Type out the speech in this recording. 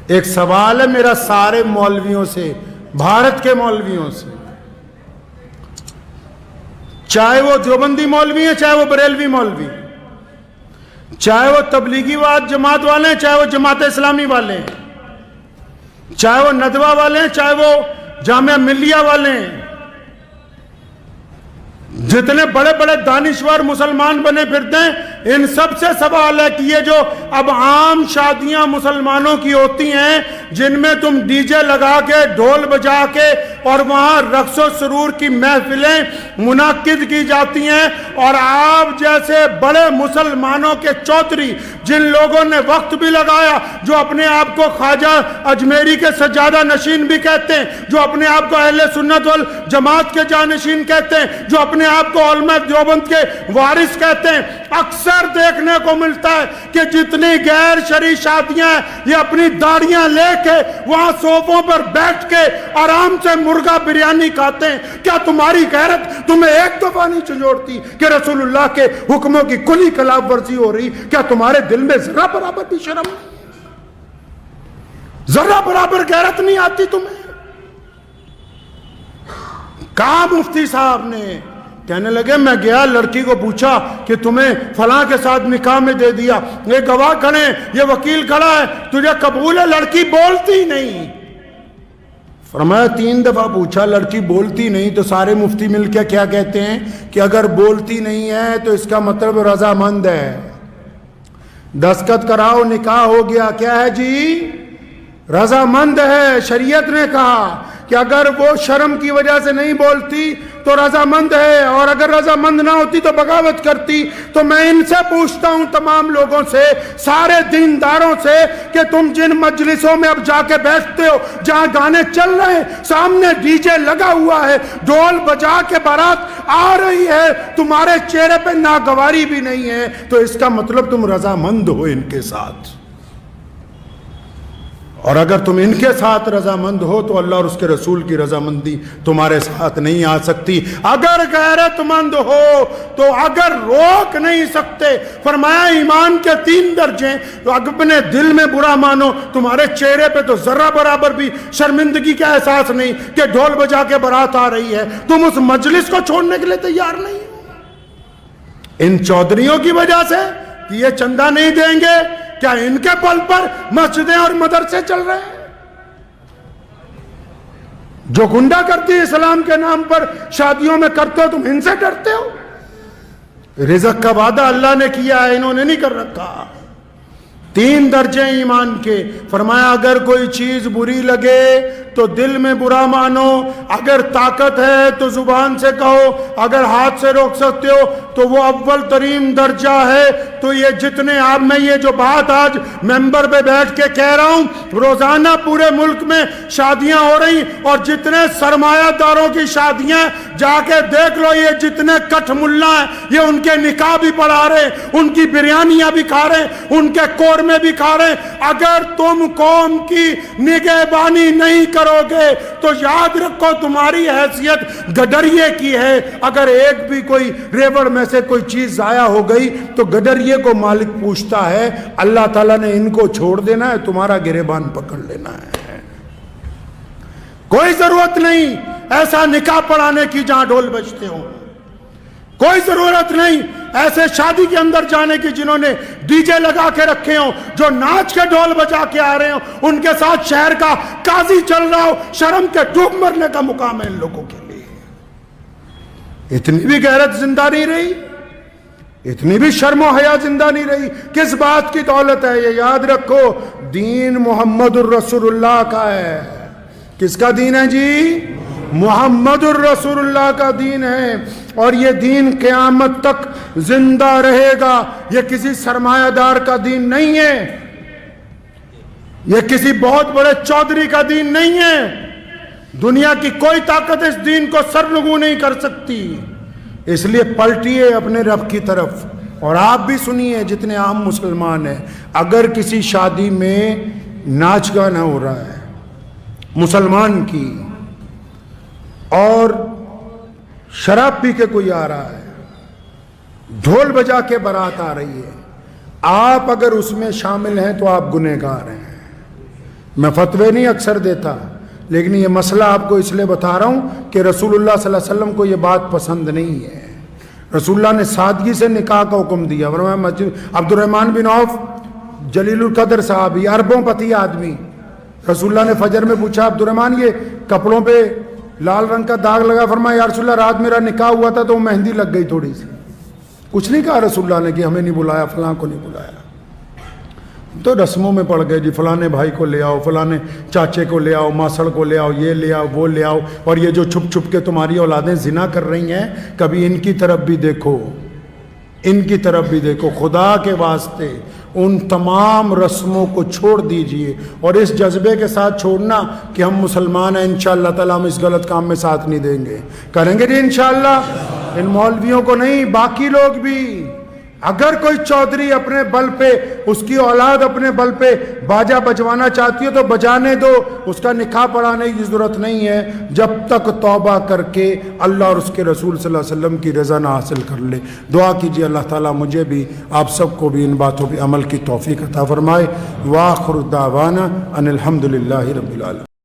ایک سوال ہے میرا سارے مولویوں سے، بھارت کے مولویوں سے، چاہے وہ دیوبندی مولوی ہیں، چاہے وہ بریلوی مولوی، چاہے وہ تبلیغی جماعت والے ہیں، چاہے وہ جماعت اسلامی والے ہیں، چاہے وہ ندوہ والے ہیں، چاہے وہ جامعہ ملیہ والے ہیں، جتنے بڑے بڑے دانشور مسلمان بنے پھرتے ہیں، ان سب سے سوال ہے کہ یہ جو اب عام شادیاں مسلمانوں کی ہوتی ہیں جن میں تم ڈی جے لگا کے ڈھول بجا کے اور وہاں رقص و سرور کی محفلیں منعقد کی جاتی ہیں، اور آپ جیسے بڑے مسلمانوں کے چودھری جن لوگوں نے وقت بھی لگایا، جو اپنے آپ کو خواجہ اجمیری کے سجادہ نشین بھی کہتے ہیں، جو اپنے آپ کو اہل سنت والجماعت کے جانشین کہتے ہیں، جو اپنے آپ کو علماء دیوبند کے وارث کہتے ہیں، اکثر دیکھنے کو ملتا ہے کہ جتنی غیر شرعی شادیاں ہیں یہ اپنی داڑیاں لے کے وہاں صوفوں پر بیٹھ کے آرام سے مرغا بریانی کھاتے ہیں۔ کیا تمہاری غیرت تمہیں ایک دفعہ نہیں چنجوڑتی کہ رسول اللہ کے حکموں کی کلی خلاف ورزی ہو رہی؟ کیا تمہارے دل میں ذرہ برابر بھی شرم نہیں؟ ذرہ برابر غیرت نہیں آتی تمہیں؟ کہا مفتی صاحب نے، کہنے لگے میں گیا لڑکی کو پوچھا کہ تمہیں فلاں کے ساتھ نکاح میں دے دیا، یہ گواہ کھڑے ہیں، یہ وکیل کھڑا ہے، تجھے قبول ہے؟ لڑکی بولتی نہیں۔ فرمایا 3 دفعہ پوچھا، لڑکی بولتی نہیں، تو سارے مفتی مل کے کیا کہتے ہیں کہ اگر بولتی نہیں ہے تو اس کا مطلب رضامند ہے، دستخط کراؤ نکاح ہو گیا۔ کیا ہے جی؟ رضامند ہے۔ شریعت نے کہا کہ اگر وہ شرم کی وجہ سے نہیں بولتی تو رضامند ہے، اور اگر رضامند نہ ہوتی تو بغاوت کرتی۔ تو میں ان سے پوچھتا ہوں، تمام لوگوں سے، سارے دینداروں سے، کہ تم جن مجلسوں میں اب جا کے بیٹھتے ہو جہاں گانے چل رہے ہیں، سامنے ڈی جے لگا ہوا ہے، ڈھول بجا کے بارات آ رہی ہے، تمہارے چہرے پہ ناگواری بھی نہیں ہے، تو اس کا مطلب تم رضامند ہو ان کے ساتھ۔ اور اگر تم ان کے ساتھ رضامند ہو تو اللہ اور اس کے رسول کی رضامندی تمہارے ساتھ نہیں آ سکتی۔ اگر غیرت مند ہو تو اگر روک نہیں سکتے، فرمایا ایمان کے 3 درجے، تو اپنے دل میں برا مانو، تمہارے چہرے پہ تو ذرہ برابر بھی شرمندگی کا احساس نہیں کہ ڈھول بجا کے بارات آ رہی ہے، تم اس مجلس کو چھوڑنے کے لیے تیار نہیں ہو۔ ان چودھریوں کی وجہ سے کہ یہ چندہ نہیں دیں گے، کیا ان کے پل پر مسجدیں اور مدرسے چل رہے ہیں؟ جو گنڈا کرتی اسلام کے نام پر شادیوں میں کرتے ہو، تم ان سے ڈرتے ہو؟ رزق کا وعدہ اللہ نے کیا ہے، انہوں نے نہیں کر رکھا۔ 3 درجے ایمان کے، فرمایا اگر کوئی چیز بری لگے تو دل میں برا مانو، اگر طاقت ہے تو زبان سے کہو، اگر ہاتھ سے روک سکتے ہو تو وہ اول ترین درجہ ہے۔ تو یہ جتنے آپ میں یہ جو بات آج ممبر پہ بیٹھ کے کہہ رہا ہوں، روزانہ پورے ملک میں شادیاں ہو رہی، اور جتنے سرمایہ داروں کی شادیاں جا کے دیکھ لو، یہ جتنے کٹھ ملا ہیں یہ ان کے نکاح بھی پڑھا رہے، ان کی بریانیاں بھی کھا رہے، ان کے قورمے بھی کھا رہے۔ اگر تم قوم کی نگہبانی نہیں کرو گے تو یاد رکھو تمہاری حیثیت گڈریے کی ہے۔ اگر ایک بھی کوئی ریوڑ میں سے کوئی چیز ضائع ہو گئی تو گڈریے کو مالک پوچھتا ہے، اللہ تعالیٰ نے ان کو چھوڑ دینا ہے، تمہارا گریبان پکڑ لینا ہے۔ کوئی ضرورت نہیں ایسا نکاح پڑھانے کی جہاں ڈھول بجتے ہوں، کوئی ضرورت نہیں ایسے شادی کے اندر جانے کی جنہوں نے ڈی جے لگا کے رکھے ہوں، جو ناچ کے ڈھول بجا کے آ رہے ہوں، ان کے ساتھ شہر کا قاضی چل رہا ہو، شرم کے ڈوب مرنے کا مقام ہے ان لوگوں کے لیے۔ اتنی بھی غیرت زندہ نہیں رہی، اتنی بھی شرم و حیا زندہ نہیں رہی۔ کس بات کی دولت ہے؟ یہ یاد رکھو، دین محمد الرسول اللہ کا ہے۔ کس کا دین ہے جی؟ محمد الرسول اللہ کا دین ہے، اور یہ دین قیامت تک زندہ رہے گا۔ یہ کسی سرمایہ دار کا دین نہیں ہے، یہ کسی بہت بڑے چودھری کا دین نہیں ہے۔ دنیا کی کوئی طاقت اس دین کو سرنگو نہیں کر سکتی۔ اس لیے پلٹیے اپنے رب کی طرف، اور آپ بھی سنیے جتنے عام مسلمان ہیں، اگر کسی شادی میں ناچ گانا ہو رہا ہے مسلمان کی، اور شراب پی کے کوئی آ رہا ہے، ڈھول بجا کے بارات آ رہی ہے، آپ اگر اس میں شامل ہیں تو آپ گنہگار ہیں۔ میں فتوے نہیں اکثر دیتا، لیکن یہ مسئلہ آپ کو اس لیے بتا رہا ہوں کہ رسول اللہ صلی اللہ علیہ وسلم کو یہ بات پسند نہیں ہے۔ رسول اللہ نے سادگی سے نکاح کا حکم دیا۔ فرمایا مسجد عبد الرحمن بن عوف جلیل القدر صحابی، اربوں پتی آدمی، رسول اللہ نے فجر میں پوچھا عبد الرحمن یہ کپڑوں پہ لال رنگ کا داغ لگا، فرمایا یا رسول اللہ رات میرا نکاح ہوا تھا تو مہندی لگ گئی تھوڑی سی۔ کچھ نہیں کہا رسول اللہ نے کہ ہمیں نہیں بلایا، فلاں کو نہیں بلایا، تو رسموں میں پڑ گئے جی فلانے بھائی کو لے آؤ، فلانے چاچے کو لے آؤ، ماسڑ کو لے آؤ، یہ لے آؤ، وہ لے آؤ، اور یہ جو چھپ چھپ کے تمہاری اولادیں زنا کر رہی ہیں کبھی ان کی طرف بھی دیکھو، ان کی طرف بھی دیکھو۔ خدا کے واسطے ان تمام رسموں کو چھوڑ دیجئے، اور اس جذبے کے ساتھ چھوڑنا کہ ہم مسلمان ہیں، انشاءاللہ تعالیٰ ہم اس غلط کام میں ساتھ نہیں دیں گے، کریں گے جی انشاءاللہ۔ ان مولویوں کو نہیں، باقی لوگ بھی، اگر کوئی چودھری اپنے بل پہ، اس کی اولاد اپنے بل پہ باجا بجوانا چاہتی ہے تو بجانے دو، اس کا نکاح پڑھانے کی ضرورت نہیں ہے جب تک توبہ کر کے اللہ اور اس کے رسول صلی اللہ علیہ وسلم کی رضا نہ حاصل کر لے۔ دعا کیجیے اللہ تعالیٰ مجھے بھی آپ سب کو بھی ان باتوں پہ عمل کی توفیق عطا فرمائے۔ وآخر دعوانا ان الحمدللہ رب العالمین۔